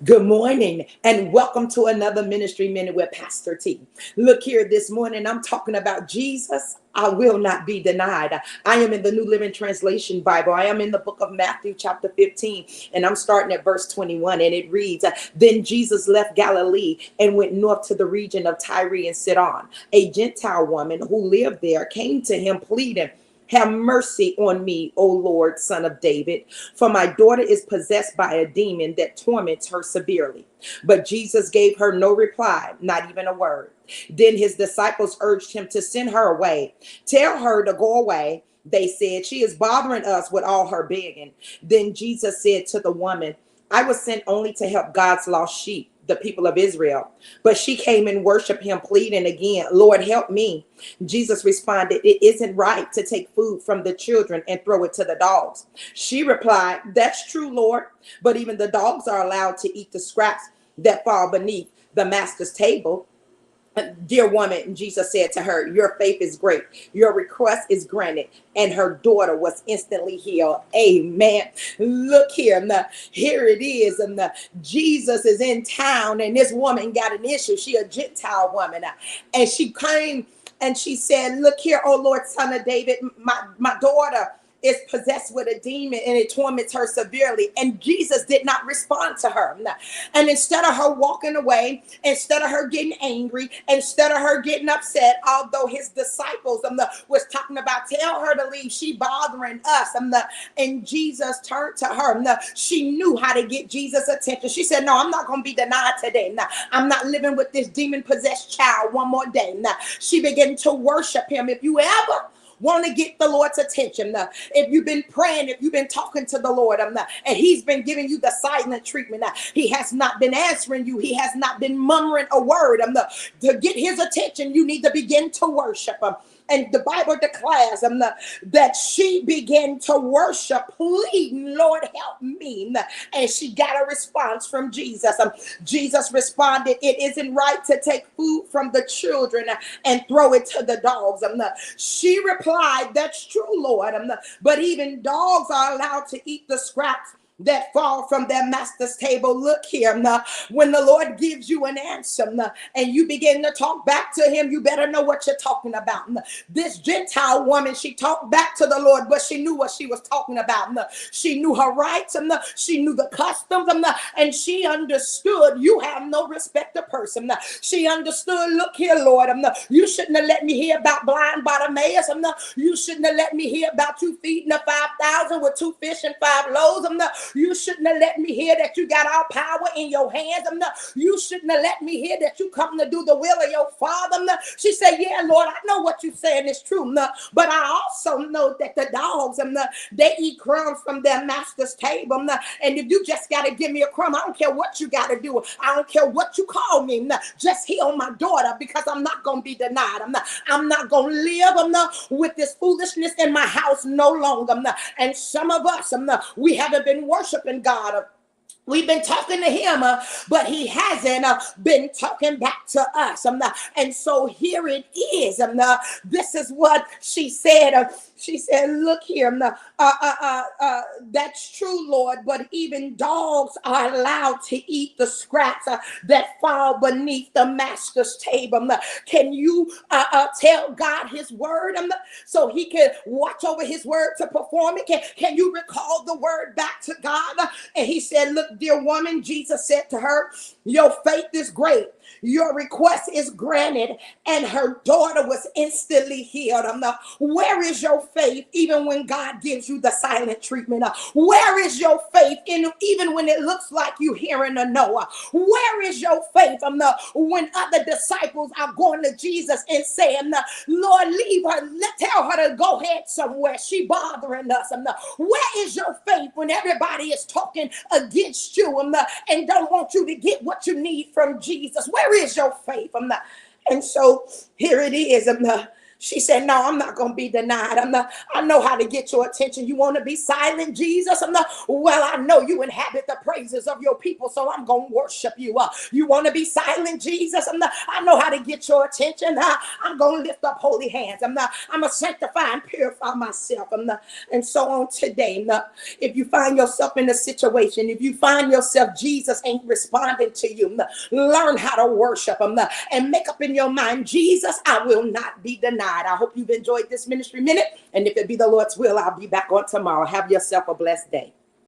Good morning and welcome to another Ministry Minute with Pastor T. Look here, this morning I'm talking about Jesus. I will not be denied. I am in the New Living Translation Bible. I am in the book of Matthew, chapter 15, and I'm starting at verse 21. And it reads, Then Jesus left Galilee and went north to the region of Tyre and Sidon. A Gentile woman who lived there came to him pleading, have mercy on me, O Lord, son of David, for my daughter is possessed by a demon that torments her severely. But Jesus gave her no reply, not even a word. Then his disciples urged him to send her away. Tell her to go away, they said. She is bothering us with all her begging. Then Jesus said to the woman, I was sent only to help God's lost sheep, the people of Israel. But she came and worshiped him, pleading again, Lord, help me. Jesus responded, it isn't right to take food from the children and throw it to the dogs. She replied, that's true, Lord, but even the dogs are allowed to eat the scraps that fall beneath the master's table. Dear woman, Jesus said to her, your faith is great. Your request is granted. And her daughter was instantly healed. Amen. Look here. Here it is. And Jesus is in town and this woman got an issue. She a Gentile woman. And she came and she said, look here, oh Lord, son of David, my daughter is possessed with a demon and it torments her severely. And Jesus did not respond to her. And instead of her walking away, instead of her getting angry, instead of her getting upset, although his disciples was talking about, tell her to leave, she bothering us. And Jesus turned to her. She knew how to get Jesus' attention. She said, no, I'm not going to be denied today. I'm not living with this demon-possessed child one more day. She began to worship him. If you ever want to get the Lord's attention, if you've been praying, if you've been talking to the Lord, and he's been giving you the silent treatment, he has not been answering you, he has not been murmuring a word, to get his attention, you need to begin to worship him. And the Bible declares that she began to worship, pleading, Lord, help me. And she got a response from Jesus. Jesus responded, it isn't right to take food from the children and throw it to the dogs. She replied, that's true, Lord. But even dogs are allowed to eat the scraps that fall from their master's table. Look here, when the Lord gives you an answer and you begin to talk back to him, you better know what you're talking about. This Gentile woman, she talked back to the Lord, but she knew what she was talking about. She knew her rights, she knew the customs, and she understood you have no respect of person. She understood, look here, Lord, you shouldn't have let me hear about blind Bartimaeus. You shouldn't have let me hear about you feeding the 5,000 with 2 fish and 5 loaves. You shouldn't have let me hear that you got all power in your hands. You shouldn't have let me hear that you come to do the will of your Father. She said, yeah, Lord, I know what you're saying is true. But I also know that the dogs, they eat crumbs from their master's table. And if you just got to give me a crumb, I don't care what you got to do. I don't care what you call me. Just heal my daughter, because I'm not going to be denied. I'm not going to live with this foolishness in my house no longer. And some of us, we haven't been worshiping God. We've been talking to him, but he hasn't been talking back to us. And so here it is. This is what she said. She said, look here, that's true, Lord, but even dogs are allowed to eat the scraps that fall beneath the master's table. Can you tell God his word so he can watch over his word to perform it? Can you recall the word back to God? And he said, look, dear woman, Jesus said to her, your faith is great. Your request is granted. And her daughter was instantly healed. Where is your faith even when God gives you the silent treatment? Where is your faith even when it looks like you hearing a no? Where is your faith when other disciples are going to Jesus and saying, Lord, leave her, tell her to go ahead somewhere, she bothering us? Where is your faith when everybody is talking against you and don't want you to get what you need from Jesus? Where is your faith? And so here it is. She said, no, I'm not going to be denied. I know how to get your attention. You want to be silent, Jesus? Well, I know you inhabit the praises of your people, so I'm going to worship you. You want to be silent, Jesus? I know how to get your attention. I'm going to lift up holy hands. I'm going to sanctify and purify myself. And so on today. If you find yourself in a situation, if you find yourself, Jesus ain't responding to you, learn how to worship him and make up in your mind, Jesus, I will not be denied. I hope you've enjoyed this ministry minute. And if it be the Lord's will, I'll be back on tomorrow. Have yourself a blessed day.